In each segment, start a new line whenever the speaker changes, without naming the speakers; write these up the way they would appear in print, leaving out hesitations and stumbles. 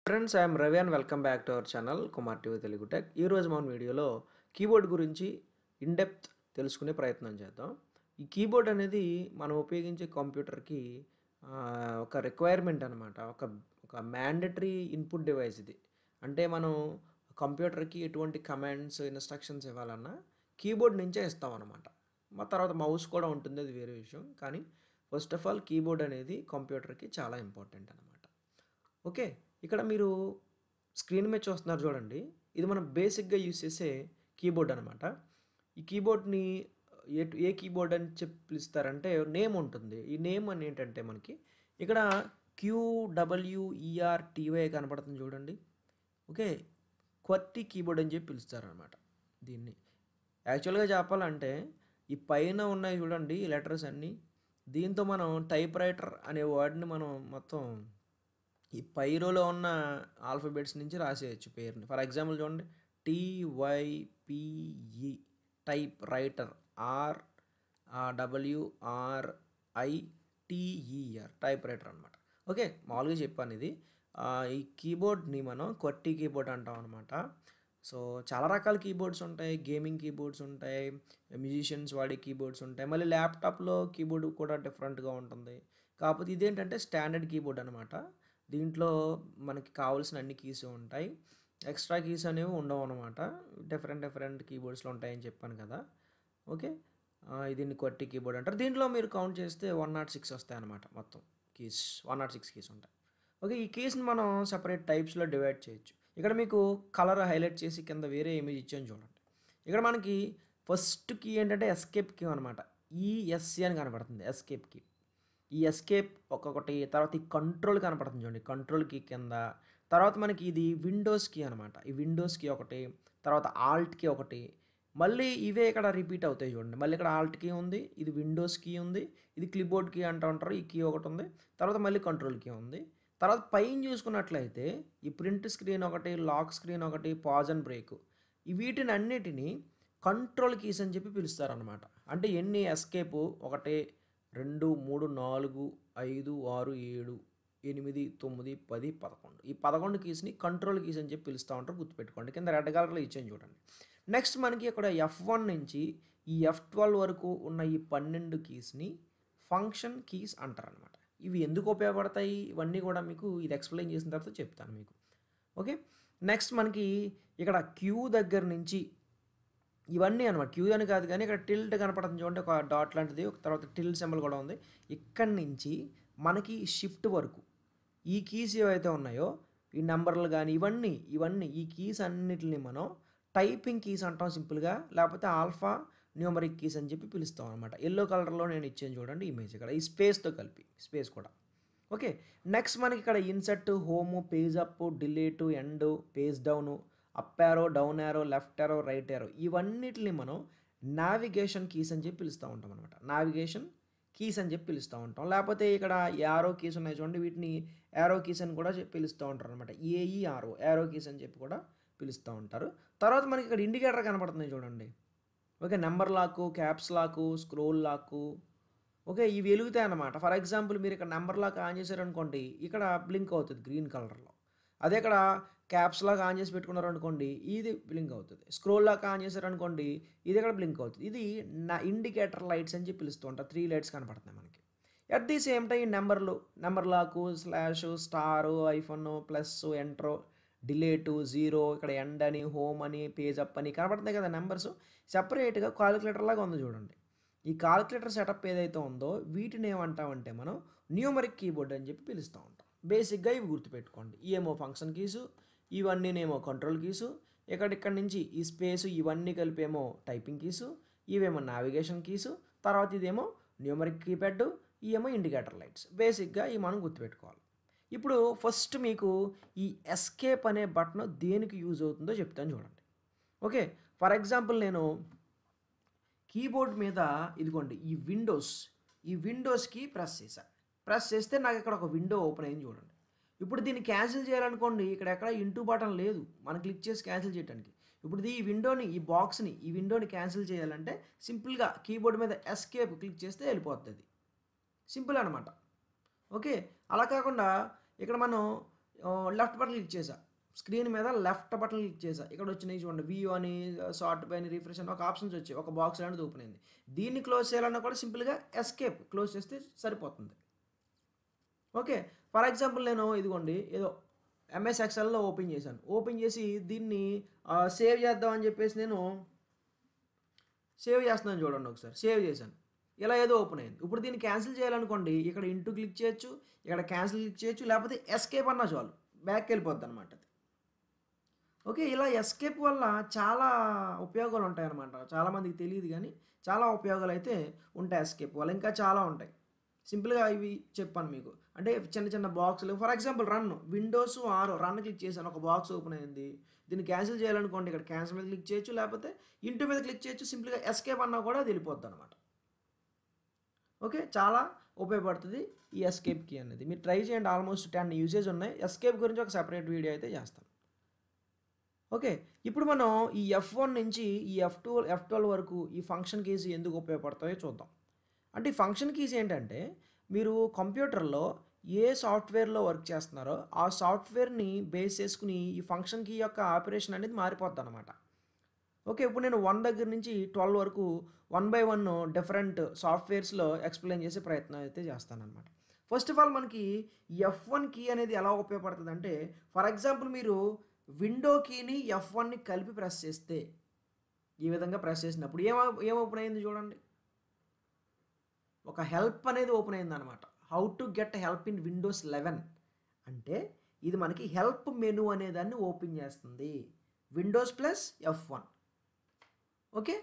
Friends, I'm Ravi and welcome back to our channel Kumar TV Telugu tech. ఈరోజు మన వీడియోలో keyboard గురించి ఇన్డెప్త్ తెలుసుకునే ప్రయత్నం చేద్దాం. ఈ కీబోర్డ్ అనేది మనం ఉపయోగించే కంప్యూటర్కి ఒక రిక్వైర్మెంట్ అనమాట. ఒక ఒక మ్యాండటరీ ఇన్పుట్ డివైస్ ఇది. అంటే మనం కంప్యూటర్కి ఎటువంటి కమాండ్స్ ఇన్స్ట్రక్షన్స్ ఇవ్వాలన్నా కీబోర్డ్ నుంచే ఇస్తాం అనమాట. తర్వాత మౌస్ కూడా ఉంటుంది, అది వేరే విషయం. కానీ ఫస్ట్ ఆఫ్ ఆల్ కీబోర్డ్ అనేది కంప్యూటర్కి చాలా ఇంపార్టెంట్ అనమాట. ఓకే, ఇక్కడ మీరు స్క్రీన్ మీద చూస్తున్నారు చూడండి. ఇది మనం బేసిక్గా యూస్ చేసే కీబోర్డ్ అనమాట. ఈ కీబోర్డ్ని ఏ కీబోర్డ్ అని చెప్పి పిలుస్తారంటే నేమ్ ఉంటుంది. ఈ నేమ్ అని ఏంటంటే మనకి ఇక్కడ QWERTY కనపడుతుంది చూడండి. ఓకే, క్వర్టీ కీబోర్డ్ అని చెప్పి పిలుస్తారనమాట దీన్ని. యాక్చువల్గా చెప్పాలంటే ఈ పైన ఉన్నాయి చూడండి ఈ లెటర్స్ అన్నీ, దీంతో మనం టైప్ రైటర్ అనే వర్డ్ని మనం మొత్తం ఈ పైరోలో ఉన్న ఆల్ఫబెట్స్ నుంచి రాసేయచ్చు పేరుని. ఫర్ ఎగ్జాంపుల్ చూడండి, TYPE type writer, WRITER type writer అనమాట. ఓకే, మామూలుగా చెప్పాను ఇది. ఈ కీబోర్డ్ని మనం క్వర్టీ కీబోర్డ్ అంటాం అనమాట. సో చాలా రకాల కీబోర్డ్స్ ఉంటాయి. గేమింగ్ కీబోర్డ్స్ ఉంటాయి, మ్యూజిషియన్స్ వాడే కీబోర్డ్స్ ఉంటాయి, మళ్ళీ ల్యాప్టాప్లో కీబోర్డ్ కూడా డిఫరెంట్గా ఉంటుంది. కాకపోతే ఇదేంటంటే స్టాండర్డ్ కీబోర్డ్ అనమాట. దీంట్లో మనకి కావాల్సిన అన్ని కీస్ ఉంటాయి, ఎక్స్ట్రా కీస్ అనేవి ఉండవు అనమాట. డిఫరెంట్ కీబోర్డ్స్లో ఉంటాయని చెప్పాను కదా. ఓకే, దీన్ని క్వర్టీ కీబోర్డ్ అంటారు. దీంట్లో మీరు కౌంట్ చేస్తే 106 వస్తాయి అనమాట. మొత్తం కీస్ 106 కీస్ ఉంటాయి. ఓకే, ఈ కీస్ని మనం సపరేట్ టైప్స్లో డివైడ్ చేయొచ్చు. ఇక్కడ మీకు కలర్ హైలైట్ చేసి కింద వేరే ఇమేజ్ ఇచ్చాను చూడండి. ఇక్కడ మనకి ఫస్ట్ కీ ఏంటంటే ఎస్కేప్ కీ అనమాట. ESC అని కనపడుతుంది, ఎస్కేప్ కీ. ఈ ఎస్కేప్ ఒక్కొక్కటి, తర్వాత ఈ కంట్రోల్ కనపడుతుంది చూడండి, కంట్రోల్ కీ కింద. తర్వాత మనకి ఇది విండోస్ కీ అనమాట. ఈ విండోస్ కీ ఒకటి, తర్వాత ఆల్ట్ కీ ఒకటి, మళ్ళీ ఇవే ఇక్కడ రిపీట్ అవుతాయి చూడండి. మళ్ళీ ఇక్కడ ఆల్ట్ కీ ఉంది, ఇది విండోస్ కీ ఉంది, ఇది క్లిప్బోర్డ్ కీ అంటూ ఉంటారు, ఈ కీ ఒకటి ఉంది, తర్వాత మళ్ళీ కంట్రోల్ కీ ఉంది. తర్వాత పైన చూసుకున్నట్లయితే ఈ ప్రింట్ స్క్రీన్ ఒకటి, లాక్ స్క్రీన్ ఒకటి, పాజ్ అండ్ బ్రేక్, వీటిని అన్నిటినీ కంట్రోల్ కీస్ అని చెప్పి పిలుస్తారనమాట. అంటే ఎన్ని ఎస్కేప్ 1 2 3 4 5 6 7 8 9 10 11, ఈ 11 కీస్ని కంట్రోల్ కీస్ అని చెప్పి పిలుస్తూ ఉంటారు. గుర్తుపెట్టుకోండి, కింద రెడ్ కలర్లో ఇచ్చాను చూడండి. నెక్స్ట్ మనకి ఇక్కడ F1 నుంచి ఈ F12 వరకు ఉన్న ఈ 12 కీస్ని ఫంక్షన్ కీస్ అంటారనమాట. ఇవి ఎందుకు ఉపయోగపడతాయి ఇవన్నీ కూడా మీకు ఇది ఎక్స్ప్లెయిన్ చేసిన తర్వాత చెప్తాను మీకు. ఓకే, నెక్స్ట్ మనకి ఇక్కడ క్యూ దగ్గర నుంచి ఇవన్నీ అనమాట. క్యూ అని కాదు కానీ ఇక్కడ టిల్ట్ కనపడుతుంది చూడండి, ఒక డాట్ లాంటిది, తర్వాత టిల్ సింబల్ కూడా ఉంది. ఇక్కడి నుంచి మనకి షిఫ్ట్ వరకు ఈ కీస్ ఏవైతే ఉన్నాయో ఈ నెంబర్లు కానీ ఇవన్నీ ఈ కీస్ అన్నిటిని మనం టైపింగ్ కీస్ అంటాం సింపుల్గా, లేకపోతే ఆల్ఫా న్యూమరిక్ కీస్ అని చెప్పి పిలుస్తాం అనమాట. ఎల్లో కలర్లో నేను ఇచ్చాను చూడండి ఇమేజ్, ఇక్కడ ఈ స్పేస్తో కలిపి, స్పేస్ కూడా. ఓకే, నెక్స్ట్ మనకి ఇక్కడ insert, home, page up, delete, end, page down, up arrow, down arrow, left arrow, right arrow, ఇవన్నిటిని మనం నావిగేషన్ కీస్ అని చెప్పి పిలుస్తూ ఉంటాం అనమాట. నావిగేషన్ కీస్ అని చెప్పి పిలుస్తూ ఉంటాం. లేకపోతే ఇక్కడ యారో కీస్ ఉన్నాయి చూడండి, వీటిని యారో కీస్ అని కూడా పిలుస్తూ ఉంటారు అనమాట. AERO యారో కీస్ అని చెప్పి కూడా పిలుస్తూ ఉంటారు. తర్వాత మనకి ఇక్కడ ఇండికేటర్ కనపడుతుంది చూడండి. Okay, number lock, caps lock, scroll lock, okay, ఇవి వెలుగుతాయి అన్నమాట. ఫర్ ఎగ్జాంపుల్ మీరు ఇక్కడ నెంబర్ లాక్ ఆన్ చేశారనుకోండి, ఇక్కడ బ్లింక్ అవుతుంది గ్రీన్ కలర్లో. అదే ఇక్కడ క్యాప్స్ లాగా ఆన్ చేసి పెట్టుకున్నారు అనుకోండి, ఇది బ్లింక్ అవుతుంది. స్క్రోల్ లాగా ఆన్ చేశారనుకోండి, ఇది ఇక్కడ బ్లింక్ అవుతుంది. ఇది ఇండికేటర్ లైట్స్ అని చెప్పి పిలుస్తూ ఉంటారు. 3 లైట్స్ కనపడుతున్నాయి మనకి. At the same time number lock, slash, star, hyphen, plus, enter, delete, 0, ఇక్కడ ఎండ్ అని, హోమ్ అని, పేజ్ అప్ అని కనపడుతున్నాయి కదా నెంబర్స్. సపరేట్గా కాలిక్యులేటర్ లాగా ఉంది చూడండి. ఈ కాలిక్యులేటర్ సెటప్ ఏదైతే ఉందో వీటిని ఏమంటామంటే మనం న్యూమరిక్ కీబోర్డ్ అని చెప్పి పిలుస్తూ ఉంటాం. బేసిక్గా ఇవి గుర్తుపెట్టుకోండి. ఇవేమో ఫంక్షన్ కీసు, ఇవన్నీనేమో కంట్రోల్ కీసు, ఇక్కడ నుంచి ఈ స్పేసు ఇవన్నీ కలిపేమో టైపింగ్ కీసు, ఇవేమో నావిగేషన్ కీసు, తర్వాత ఇదేమో న్యూమరిక్ కీప్యాడ్, ఇవేమో ఇండికేటర్ లైట్స్. బేసిక్గా ఇవి మనం గుర్తుపెట్టుకోవాలి. ఇప్పుడు ఫస్ట్ మీకు ఈ ఎస్కేప్ అనే బటన్ దేనికి యూజ్ అవుతుందో చెప్తాను చూడండి. ఓకే, ఫర్ ఎగ్జాంపుల్ నేను కీబోర్డ్ మీద ఇదిగోండి ఈ విండోస్కి ప్రెస్ చేస్తే నాకు ఇక్కడ ఒక విండో ఓపెన్ అయింది చూడండి. ఇప్పుడు దీన్ని క్యాన్సిల్ చేయాలనుకోండి, ఇక్కడ ఎక్కడ ఇంటూ బటన్ లేదు మనం క్లిక్ చేసి క్యాన్సిల్ చేయడానికి. ఇప్పుడు ఈ విండోని క్యాన్సిల్ చేయాలంటే సింపుల్గా కీబోర్డ్ మీద ఎస్కేప్ క్లిక్ చేస్తే వెళ్ళిపోతుంది. సింపుల్ అనమాట. ఓకే, అలా కాకుండా ఇక్కడ మనం లెఫ్ట్ బటన్ క్లిక్ చేసా, స్క్రీన్ మీద లెఫ్ట్ బటన్ క్లిక్ చేసా, ఇక్కడ వచ్చినాయి చూడండి వ్యూ అని, షార్ట్ బై అని, రిఫ్రెష్ అని ఒక ఆప్షన్స్ వచ్చాయి, ఒక బాక్స్ లాంటిది ఓపెన్ అయింది. దీన్ని క్లోజ్ చేయాలన్నా కూడా సింపుల్గా ఎస్కేప్ క్లోజ్ చేస్తే సరిపోతుంది. ఓకే, ఫర్ ఎగ్జాంపుల్ నేను ఇదిగోండి ఏదో ఎంఎస్ ఎక్సెల్లో ఓపెన్ చేశాను, ఓపెన్ చేసి దీన్ని సేవ్ చేద్దామని చెప్పేసి నేను సేవ్ చేస్తున్నాను చూడండి, ఒకసారి సేవ్ చేశాను, ఇలా ఏదో ఓపెన్ అయింది. ఇప్పుడు దీన్ని క్యాన్సిల్ చేయాలనుకోండి, ఇక్కడ ఇంటూ క్లిక్ చేయొచ్చు, ఇక్కడ క్యాన్సిల్ క్లిక్ చేయొచ్చు, లేకపోతే ఎస్కేప్ అన్నా చాలు బ్యాక్కి వెళ్ళిపోద్ది అనమాట అది. ఓకే, ఇలా ఎస్కేప్ వల్ల చాలా ఉపయోగాలు ఉంటాయి అన్నమాట. చాలామందికి తెలియదు కానీ చాలా ఉపయోగాలు అయితే ఉంటాయి ఎస్కేప్ వల్ల, ఇంకా చాలా ఉంటాయి. సింపుల్గా ఇవి చెప్పాను మీకు, అంటే చిన్న చిన్న బాక్సులు. For example run, Windows 6 run click చేశాను, ఒక బాక్స్ ఓపెన్ అయింది. దీన్ని క్యాన్సిల్ చేయాలనుకోండి, ఇక్కడ క్యాన్సిల్ మీద క్లిక్ చేయొచ్చు, లేకపోతే ఇంటూ మీద క్లిక్ చేయొచ్చు, సింపుల్గా ఎస్కేప్ అన్నా కూడా అది వెళ్ళిపోద్ది అనమాట. ఓకే, చాలా ఉపయోగపడుతుంది ఈ ఎస్కేప్ కీ అనేది. మీరు ట్రై చేయండి, ఆల్మోస్ట్ 10 యూసేజ్ ఉన్నాయి. ఎస్కేప్ గురించి ఒక సెపరేట్ వీడియో అయితే చేస్తాను. ఓకే, ఇప్పుడు మనం ఈ F1 నుంచి ఈ F12 వరకు ఈ ఫంక్షన్ కీస్ ఎందుకు ఉపయోగపడతాయో చూద్దాం. అంటే ఈ ఫంక్షన్ కీస్ ఏంటంటే, మీరు కంప్యూటర్లో ఏ సాఫ్ట్వేర్లో వర్క్ చేస్తున్నారో ఆ సాఫ్ట్వేర్ని బేస్ చేసుకుని ఈ ఫంక్షన్ కీ యొక్క ఆపరేషన్ అనేది మారిపోద్ది అనమాట. ఓకే, ఇప్పుడు నేను 1 దగ్గర నుంచి 12 వరకు 1 by 1 డిఫరెంట్ సాఫ్ట్వేర్స్లో ఎక్స్ప్లెయిన్ చేసే ప్రయత్నం అయితే చేస్తానన్నమాట. ఫస్ట్ ఆఫ్ ఆల్ మనకి F1 కీ అనేది ఎలా ఉపయోగపడుతుంది అంటే, ఫర్ ఎగ్జాంపుల్ మీరు విండో కీని F1ని కలిపి ప్రెస్ చేస్తే, ఈ విధంగా ప్రెస్ చేసినప్పుడు ఏం ఓపెన్ అయింది చూడండి, ఒక హెల్ప్ అనేది ఓపెన్ అయింది అనమాట. How to get help in Windows 11 అంటే ఇది మనకి హెల్ప్ మెనూ అనే దాన్ని ఓపెన్ చేస్తుంది, విండోస్ ప్లస్ F1. ఓకే,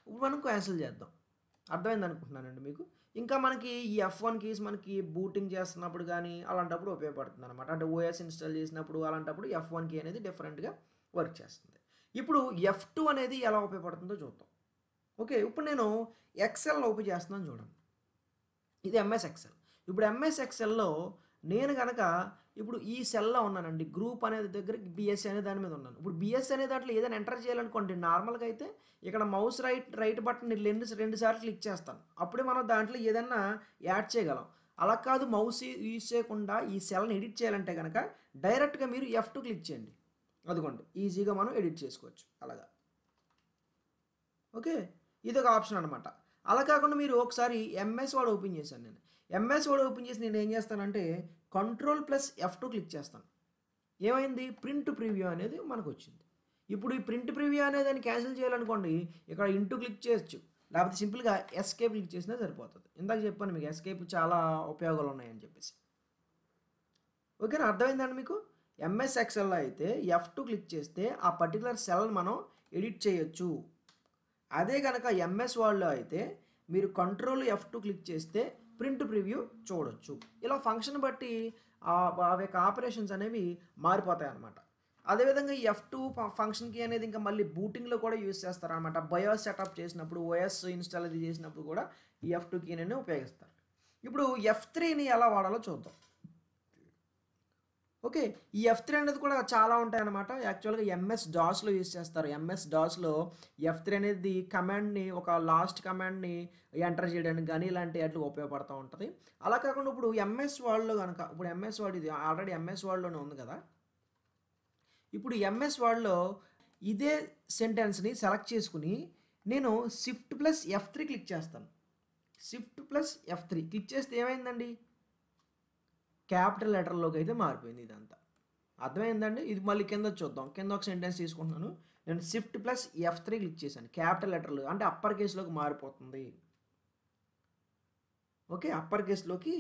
ఇప్పుడు మనం క్యాన్సిల్ చేద్దాం. అర్థమైంది అనుకుంటున్నానండి మీకు. ఇంకా మనకి ఈ F1 కీస్ మనకి బూటింగ్ చేస్తున్నప్పుడు కానీ అలాంటప్పుడు ఉపయోగపడుతుంది అనమాట. అంటే ఓఎస్ ఇన్స్టాల్ చేసినప్పుడు అలాంటప్పుడు F1 కీ అనేది డిఫరెంట్గా వర్క్ చేస్తుంది. ఇప్పుడు F2 అనేది ఎలా ఉపయోగపడుతుందో చూద్దాం. ఓకే, ఇప్పుడు నేను ఎక్సెల్ ఓపెన్ చేస్తున్నాను చూడండి, ఇది ఎంఎస్ ఎక్సెల్. ఇప్పుడు ఎంఎస్ ఎక్సెల్లో నేను కనుక ఇప్పుడు ఈ సెల్లో ఉన్నానండి, గ్రూప్ అనేది దగ్గర బిఎస్సి అనే దాని మీద ఉన్నాను. ఇప్పుడు బిఎస్సి అనే దాంట్లో ఏదైనా ఎంటర్ చేయాలనుకోండి, నార్మల్గా అయితే ఇక్కడ మౌస్ రైట్ బటన్ రెండు సార్లు క్లిక్ చేస్తాను, అప్పుడే మనం దాంట్లో ఏదైనా యాడ్ చేయగలం. అలా కాదు, మౌస్ యూజ్ చేయకుండా ఈ సెల్ని ఎడిట్ చేయాలంటే కనుక డైరెక్ట్గా మీరు F2 క్లిక్ చేయండి, అదిగోండి ఈజీగా మనం ఎడిట్ చేసుకోవచ్చు అలాగా. ఓకే, ఇది ఒక ఆప్షన్ అనమాట. అలా కాకుండా మీరు ఒకసారి ఎంఎస్ వర్డ్ ఓపెన్ చేశాను నేను, ఎంఎస్ వర్డ్ ఓపెన్ చేసి నేను ఏం చేస్తానంటే Ctrl+F2 క్లిక్ చేస్తాను. ఏమైంది, ప్రింట్ ప్రివ్యూ అనేది మనకు వచ్చింది. ఇప్పుడు ఈ ప్రింట్ ప్రివ్యూ అనేది దాన్ని క్యాన్సిల్ చేయాలనుకోండి, ఇక్కడ ఇంటూ క్లిక్ చేయొచ్చు, లేకపోతే సింపుల్గా ఎస్కేప్ క్లిక్ చేసినా సరిపోతుంది. ఇందాక చెప్పాను మీకు ఎస్కేప్ చాలా ఉపయోగాలు ఉన్నాయని చెప్పేసి. ఓకేనా, అర్థమైందండి మీకు. ఎంఎస్ ఎక్సెల్లో అయితే F2 క్లిక్ చేస్తే ఆ పర్టికులర్ సెల్ మనం ఎడిట్ చేయొచ్చు. అదే కనుక ఎంఎస్ వర్డ్లో అయితే మీరు Ctrl+F2 క్లిక్ చేస్తే ప్రింట్ ప్రివ్యూ చూడొచ్చు. ఇలా ఫంక్షన్ బట్టి అవి యొక్క ఆపరేషన్స్ అనేవి మారిపోతాయి అన్నమాట. అదేవిధంగా ఈ F2 ఫంక్షన్ కీ అనేది ఇంకా మళ్ళీ బూటింగ్లో కూడా యూజ్ చేస్తారనమాట. బయోస్ సెటప్ చేసినప్పుడు, ఓఎస్ ఇన్స్టాల్ అది చేసినప్పుడు కూడా ఈ F2 కీని ఉపయోగిస్తారు. ఇప్పుడు F3ని ఎలా వాడాలో చూద్దాం. ఓకే, ఈ F3 అనేది కూడా చాలా ఉంటాయి అన్నమాట. యాక్చువల్గా MS DOSలో యూజ్ చేస్తారు. MS DOSలో F3 అనేది కమాండ్ని, ఒక లాస్ట్ కమాండ్ని ఎంటర్ చేయడానికి కానీ ఇలాంటి అట్లా ఉపయోగపడుతూ ఉంటుంది. అలా కాకుండా ఇప్పుడు MS వర్డ్లో కనుక, ఇప్పుడు MS వర్డ్ ఇది ఆల్రెడీ MS వర్డ్లోనే ఉంది కదా, ఇప్పుడు MS వర్డ్లో ఇదే సెంటెన్స్ని సెలెక్ట్ చేసుకుని నేను Shift+F3 క్లిక్ చేస్తాను. Shift+F3 క్లిక్ చేస్తే ఏమైందండి, క్యాపిటల్ లెటర్లోకి అయితే మారిపోయింది ఇదంతా. అర్థమైందండి. ఇది మళ్ళీ కింద చూద్దాం. కింద ఒక సెంటెన్స్ తీసుకుంటున్నాను, నేను Shift+F3 క్లిక్ చేశాను, క్యాపిటల్ లెటర్లు అంటే అప్పర్ కేసులోకి మారిపోతుంది. ఓకే, అప్పర్ కేసులోకి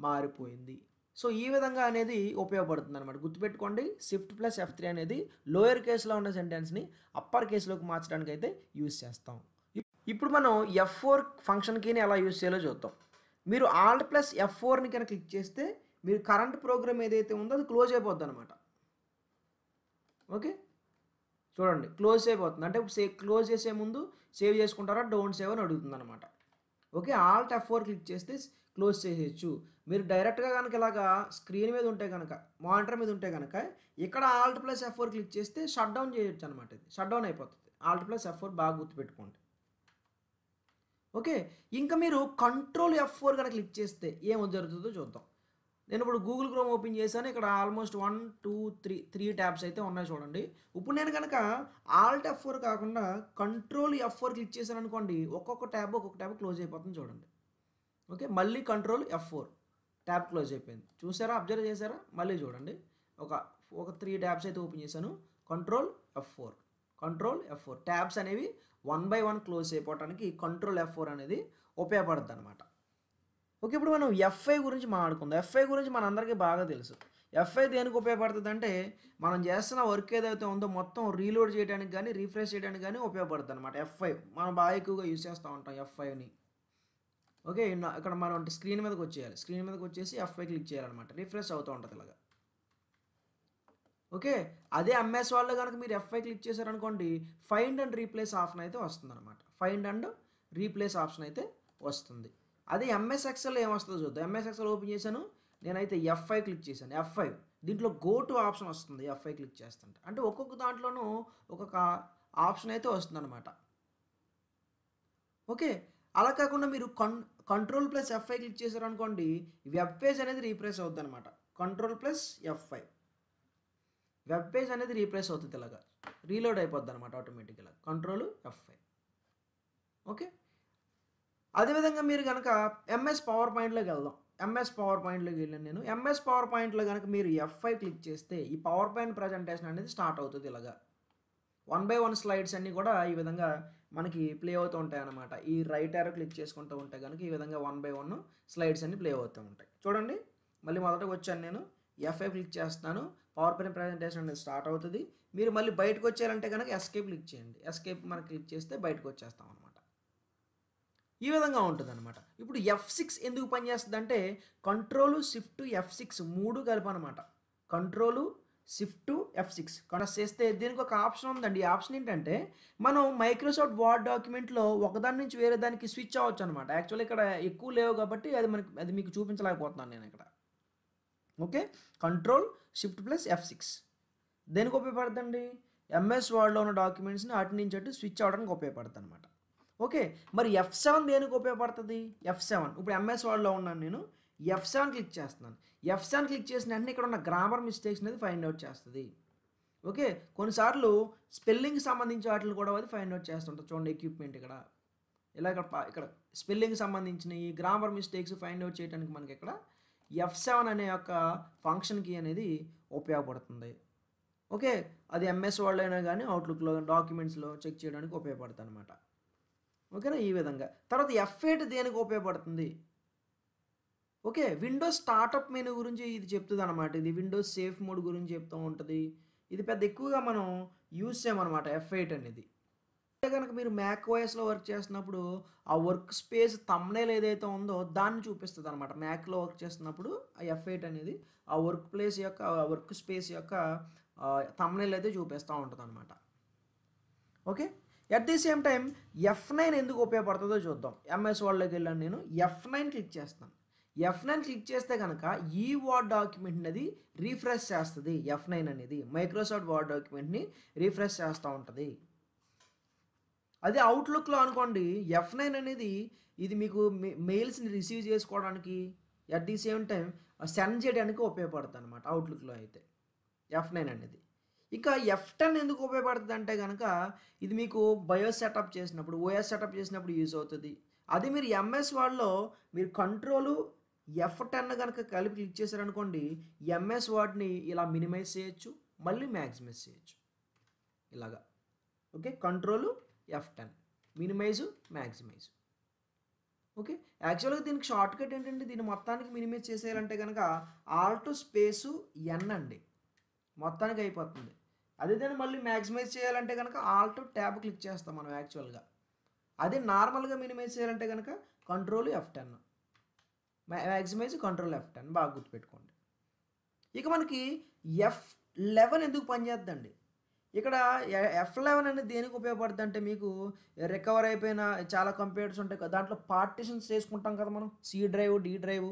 మారిపోయింది. సో ఈ విధంగా అనేది ఉపయోగపడుతుంది అనమాట. గుర్తుపెట్టుకోండి, Shift+F3 అనేది లోయర్ కేసులో ఉన్న సెంటెన్స్ని అప్పర్ కేసులోకి మార్చడానికి అయితే యూజ్ చేస్తాం. ఇప్పుడు మనం F4 ఫంక్షన్ కీని ఎలా యూజ్ చేయాలో చూద్దాం. మీరు Alt+F4ని కనుక క్లిక్ చేస్తే మీరు కరెంట్ ప్రోగ్రామ్ ఏదైతే ఉందో అది క్లోజ్ అయిపోద్ది అనమాట. ఓకే, చూడండి క్లోజ్ అయిపోతుంది. అంటే క్లోజ్ చేసే ముందు సేవ్ చేసుకుంటారా, డోంట్ సేవ్ అని అడుగుతుంది అనమాట. ఓకే, Alt+F4 క్లిక్ చేస్తే క్లోజ్ చేసేయచ్చు. మీరు డైరెక్ట్గా కనుక ఇలాగా స్క్రీన్ మీద ఉంటే కనుక, మానిటర్ మీద ఉంటే కనుక ఇక్కడ Alt+F4 క్లిక్ చేస్తే షట్ డౌన్ చేయొచ్చు అనమాట. ఇది షట్ డౌన్ అయిపోతుంది. Alt+F4 బాగా గుర్తుపెట్టుకోండి. ఓకే, ఇంకా మీరు Ctrl+F4 కనుక క్లిక్ చేస్తే ఏం జరుగుతుందో చూద్దాం. నేను ఇప్పుడు గూగుల్ క్రోమ్ ఓపెన్ చేశాను. ఇక్కడ ఆల్మోస్ట్ 1, 2, 3 ట్యాబ్స్ అయితే ఉన్నాయి చూడండి. ఇప్పుడు నేను గనక ఆల్ట్ F4 కాకుండా కంట్రోల్ F4 క్లిక్ చేశాననుకోండి, ఒక్కొక్క ట్యాబ్ క్లోజ్ అయిపోతుంది చూడండి. ఓకే. మళ్ళీ కంట్రోల్ F4 ట్యాబ్ క్లోజ్ అయిపోయింది. చూసారా? అబ్జర్వ్ చేశారా? మళ్ళీ చూడండి. ఒక 3 ట్యాబ్స్ అయితే ఓపెన్ చేశాను. కంట్రోల్ F4 ట్యాబ్స్ అనేవి 1 బై 1 క్లోజ్ అయిపోవడానికి కంట్రోల్ F4 అనేది ఉపయోగపడుతుంది అనమాట. ఓకే. ఇప్పుడు మనం F5 గురించి మాట్లాడుకుందాం. F5 గురించి మనందరికీ బాగా తెలుసు. F5 దేనికి ఉపయోగపడుతుంది అంటే, మనం చేస్తున్న వర్క్ ఏదైతే ఉందో మొత్తం రీలోడ్ చేయడానికి కానీ, రిఫ్రెష్ చేయడానికి కానీ ఉపయోగపడుతుంది అనమాట. F5 మనం బాగా ఎక్కువగా యూజ్ చేస్తూ ఉంటాం F5ని. ఓకే. ఇక్కడ మనం స్క్రీన్ మీదకి వచ్చేయాలి. స్క్రీన్ మీదకి వచ్చేసి F5 క్లిక్ చేయాలన్నమాట. రిఫ్రెష్ అవుతూ ఉంటుంది ఇలాగా. ఓకే. అదే ఎంఎస్ వాళ్ళలో కనుక మీరు F5 క్లిక్ చేశారనుకోండి, ఫైండ్ అండ్ రీప్లేస్ ఆప్షన్ అయితే వస్తుంది అనమాట. ఫైండ్ అండ్ రీప్లేస్ ఆప్షన్ అయితే వస్తుంది. అదే ఎంఎస్ ఎక్సెల్ ఏమొస్తుందో చూద్దాం. ఎంఎస్ ఎక్సెల్ ఓపెన్ చేశాను. నేనైతే F5 క్లిక్ చేశాను. F5 దీంట్లో గో టు ఆప్షన్ వస్తుంది. F5 క్లిక్ చేస్తుంటే అంటే ఒక్కొక్క దాంట్లోనూ ఒక్కొక్క ఆప్షన్ అయితే వస్తుంది అనమాట. ఓకే. అలా కాకుండా మీరు కంట్రోల్ ప్లస్ F5 క్లిక్ చేశారనుకోండి, వెబ్ పేజ్ అనేది రీప్లేస్ అవుతుంది అనమాట. Control plus F5 web page అనేది రీప్లేస్ అవుతుంది. ఇలాగా రీలోడ్ అయిపోద్ది అనమాట ఆటోమేటిక్గా. Control F5. ఓకే. అదేవిధంగా మీరు కనుక ఎంఎస్ పవర్ పాయింట్లోకి వెళ్దాం. ఎంఎస్ పవర్ పాయింట్లోకి వెళ్ళాను నేను. ఎంఎస్ పవర్ పాయింట్లో కనుక మీరు F5 క్లిక్ చేస్తే ఈ పవర్ పాయింట్ ప్రజెంటేషన్ అనేది స్టార్ట్ అవుతుంది. ఇలాగా 1 బై 1 స్లైడ్స్ అన్నీ కూడా ఈ విధంగా మనకి ప్లే అవుతూ ఉంటాయి అన్నమాట. ఈ రైట్ యారో క్లిక్ చేసుకుంటూ ఉంటే కనుక ఈ విధంగా 1 బై 1 స్లైడ్స్ అన్ని ప్లే అవుతూ ఉంటాయి. చూడండి, మళ్ళీ మొదటగా వచ్చాను నేను. F5 క్లిక్ చేస్తాను. పవర్ పాయింట్ ప్రజెంటేషన్ అనేది స్టార్ట్ అవుతుంది. మీరు మళ్ళీ బయటకు వచ్చారంటే కనుక ఎస్కేప్ క్లిక్ చేయండి. ఎస్కేప్ మనకి క్లిక్ చేస్తే బయటకు వచ్చేస్తాం అనమాట. ఈ విధంగా ఉంటుంది అనమాట. ఇప్పుడు F6 ఎందుకు పనిచేస్తుంది అంటే, కంట్రోల్ షిఫ్ట్ F6 3 కలిపి అనమాట. కంట్రోల్ షిఫ్ట్ F6 కనెక్ట్ చేస్తే దీనికి ఒక ఆప్షన్ ఉందండి. ఈ ఆప్షన్ ఏంటంటే, మనం మైక్రోసాఫ్ట్ వర్డ్ డాక్యుమెంట్లో ఒకదాని నుంచి వేరే దానికి స్విచ్ అవ్వచ్చు అనమాట. యాక్చువల్లీ ఇక్కడ ఎక్కువ లేవు కాబట్టి అది మీకు చూపించలేకపోతున్నాను నేను ఇక్కడ. Okay. Control shift plus F6 దేనికి ఉపయోగపడుతుంది? ఎంఎస్ వర్డ్లో ఉన్న డాక్యుమెంట్స్ని అటు నుంచి అటు స్విచ్ అవ్వడానికి ఉపయోగపడుతుంది అనమాట. ఓకే. మరి F7 దేనికి ఉపయోగపడుతుంది? F7 ఇప్పుడు ఎంఎస్ వర్డ్లో ఉన్నాను నేను. F7 క్లిక్ చేస్తున్నాను. F7 క్లిక్ చేసిన వెంటనే ఇక్కడ ఉన్న గ్రామర్ మిస్టేక్స్ అనేది ఫైండ్ అవుట్ చేస్తుంది. ఓకే. కొన్నిసార్లు స్పెల్లింగ్ సంబంధించిన వాటిని కూడా అది ఫైండ్ అవుట్ చేస్తుంటుంది. చూడండి ఎక్విప్మెంట్ ఇక్కడ ఇలా ఇక్కడ స్పెల్లింగ్ సంబంధించిన ఈ గ్రామర్ మిస్టేక్స్ ఫైండ్ అవుట్ చేయడానికి మనకి ఇక్కడ F7 అనే యొక్క ఫంక్షన్ కీ అనేది ఉపయోగపడుతుంది. ఓకే. అది ఎంఎస్ వర్డ్లో అయినా కానీ అవుట్లుక్లో డాక్యుమెంట్స్లో చెక్ చేయడానికి ఉపయోగపడుతుంది అనమాట. ఓకేనా? ఈ విధంగా. తర్వాత F8 దేనికి ఉపయోగపడుతుంది? ఓకే. విండోస్ స్టార్టప్ మెనూ గురించి ఇది చెప్తుంది అనమాట. ఇది విండోస్ సేఫ్ మోడ్ గురించి చెప్తూ ఉంటుంది. ఇది పెద్ద ఎక్కువగా మనం యూజ్ చేయమన్నమాట F8 అనేది. కనుక మీరు మ్యాక్ ఓఎస్లో వర్క్ చేస్తున్నప్పుడు ఆ వర్క్ స్పేస్ థంబ్నెయిల్ ఏదైతే ఉందో దాన్ని చూపిస్తుంది అనమాట. మ్యాక్లో వర్క్ చేస్తున్నప్పుడు ఆ F8 అనేది ఆ వర్క్ స్పేస్ యొక్క థంబ్నెయిల్ అయితే చూపిస్తూ ఉంటుంది అనమాట. Okay. At the same time F9 ఎందుకు ఉపయోగపడుతుందో చూద్దాం. ఎంఎస్ వర్డ్లోకి వెళ్ళాను నేను. F9 క్లిక్ చేస్తాను. F9 క్లిక్ చేస్తే కనుక ఈ వర్డ్ డాక్యుమెంట్ అనేది రీఫ్రెష్ చేస్తుంది. F9 అనేది మైక్రోసాఫ్ట్ వర్డ్ డాక్యుమెంట్ని రీఫ్రెష్ చేస్తూ ఉంటుంది. అదే అవుట్లుక్లో అనుకోండి, F9 అనేది ఇది మీకు మెయిల్స్ని రిసీవ్ చేసుకోవడానికి, at the same time send చేయడానికి ఉపయోగపడుతుంది అనమాట. అవుట్లుక్లో అయితే F9 అనేది. ఇంకా F10 ఎందుకు ఉపయోగపడుతుంది అంటే కనుక ఇది మీకు బయోస్ సెటప్ చేసినప్పుడు, ఓఎస్ సెటప్ చేసినప్పుడు యూజ్ అవుతుంది. అది మీరు ఎంఎస్ వర్డ్లో మీరు కంట్రోల్ F10 కనుక కలిపి క్లిక్ చేశారనుకోండి, ఎంఎస్ వర్డ్ని ఇలా మినిమైజ్ చేయొచ్చు, మళ్ళీ మ్యాక్సిమైజ్ చేయొచ్చు ఇలాగా. Okay. Control F10 minimise, maximise. Okay. యాక్చువల్గా దీనికి షార్ట్ కట్ ఏంటంటే, దీన్ని మొత్తానికి మినిమైజ్ చేసేయాలంటే కనుక ఆల్ట్ స్పేసు N అండి, మొత్తానికి అయిపోతుంది. అదే దాన్ని మళ్ళీ మ్యాక్సిమైజ్ చేయాలంటే కనుక ఆల్ట్ ట్యాబ్ క్లిక్ చేస్తాం మనం యాక్చువల్గా. అదే నార్మల్గా మినిమైజ్ చేయాలంటే కనుక control F10, maximise control F10 బాగా గుర్తుపెట్టుకోండి. ఇక మనకి F11 ఎందుకు పనిచేద్దండి? ఇక్కడ F11 అనేది దేనికి ఉపయోగపడుతుంది అంటే, మీకు రికవర్ అయిపోయిన చాలా కంప్యూటర్స్ ఉంటాయి కదా, దాంట్లో పార్టిషన్స్ చేసుకుంటాం కదా మనం. C drive, D drive,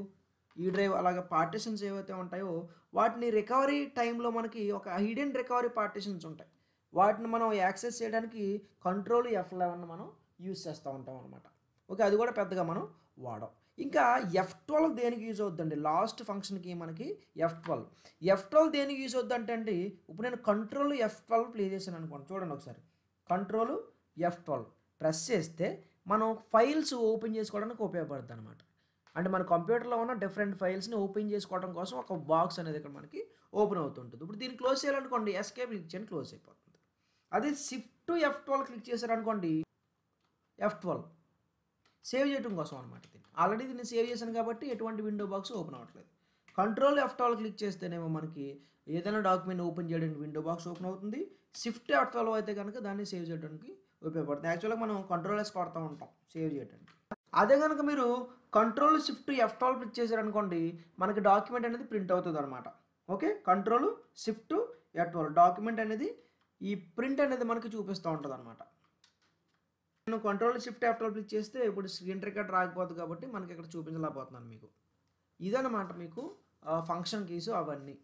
E drive అలాగ పార్టిషన్స్ ఏవైతే ఉంటాయో వాటిని రికవరీ టైంలో మనకి ఒక హిడెన్ రికవరీ పార్టిషన్స్ ఉంటాయి. వాటిని మనం యాక్సెస్ చేయడానికి కంట్రోల్ F11 మనం యూజ్ చేస్తూ ఉంటాం అనమాట. ఓకే. అది కూడా పెద్దగా మనం వాడం. ఇంకా F12 దేనికి యూజ్ అవుద్దండి? లాస్ట్ ఫంక్షన్‌కి మనకి F12. F12 దేనికి యూజ్ అవుద్దంటే అండి, ఇప్పుడు నేను కంట్రోల్ F12 ప్లే చేశాననుకోండి. చూడండి ఒకసారి. కంట్రోల్ F12 ప్రెస్ చేస్తే మనం ఫైల్స్ ఓపెన్ చేసుకోవడానికి ఉపయోగపడుద్దనమాట. అంటే మన కంప్యూటర్‌లో ఉన్న డిఫరెంట్ ఫైల్స్‌ని ఓపెన్ చేసుకోవడం కోసం ఒక బాక్స్ అనేది ఇక్కడ మనకి ఓపెన్ అవుతుంటది. ఇప్పుడు దీన్ని క్లోజ్ చేయాలనుకోండి ఎస్కేప్ క్లిక్ చేయండి క్లోజ్ అయిపోతుంది. అదే షిఫ్ట్ F12 క్లిక్ చేశారనుకోండి F12 సేవ్ చేయడం కోసం అనమాట దీన్ని. ఆల్రెడీ దీన్ని సేవ్ చేశాను కాబట్టి ఎటువంటి విండో బాక్స్ ఓపెన్ అవ్వట్లేదు. కంట్రోల్ F12 క్లిక్ చేస్తేనేమో మనకి ఏదైనా డాక్యుమెంట్ ఓపెన్ చేయడానికి విండో బాక్స్ ఓపెన్ అవుతుంది. షిఫ్ట్ F12 అయితే కనుక దాన్ని సేవ్ చేయడానికి ఉపయోగపడుతుంది. యాక్చువల్‌గా మనం కంట్రోల్ ఎస్ కొడతా ఉంటాం సేవ్ చేయడానికి. అదే గనుక మీరు కంట్రోల్ షిఫ్ట్ F12 క్లిక్ చేశారనుకోండి మనకి డాక్యుమెంట్ అనేది ప్రింట్ అవుతుందనమాట. Okay. Control shift F12 document అనేది ఈ ప్రింట్ అనేది మనకి చూపిస్తూ ఉంటదనమాట. నేను కంట్రోల్ షిఫ్ట్ F12 క్లిక్ చేస్తే ఇప్పుడు స్క్రీన్ రికార్డ్ రాకపోతుంది కాబట్టి మనకి ఇక్కడ చూపించలేకపోతున్నాను మీకు. ఇదనమాట మీకు ఫంక్షన్ కీస్ అవన్నీ.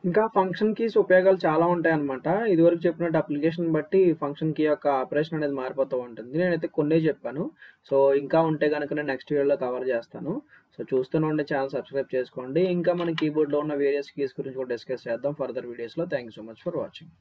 ఇంకా ఫంక్షన్ కీస్ ఉపయోగాలు చాలా ఉంటాయన్నమాట. ఇదివరకు చెప్పినట్టు అప్లికేషన్ బట్టి ఫంక్షన్ కీ యొక్క ఆపరేషన్ అనేది మారిపోతూ ఉంటుంది. నేనైతే కొన్నే చెప్పాను. సో, ఇంకా ఉంటే గనుక నేను నెక్స్ట్ వీడియోలో కవర్ చేస్తాను. సో, చూస్తూనే ఉండే ఛానల్ సబ్స్క్రైబ్ చేసుకోండి. ఇంకా మన కీబోర్డ్‌లో ఉన్న వేరియస్ కీస్ గురించి కూడా డిస్కస్ చేద్దాం ఫర్దర్ వీడియోస్‌లో. Thank you so much for watching.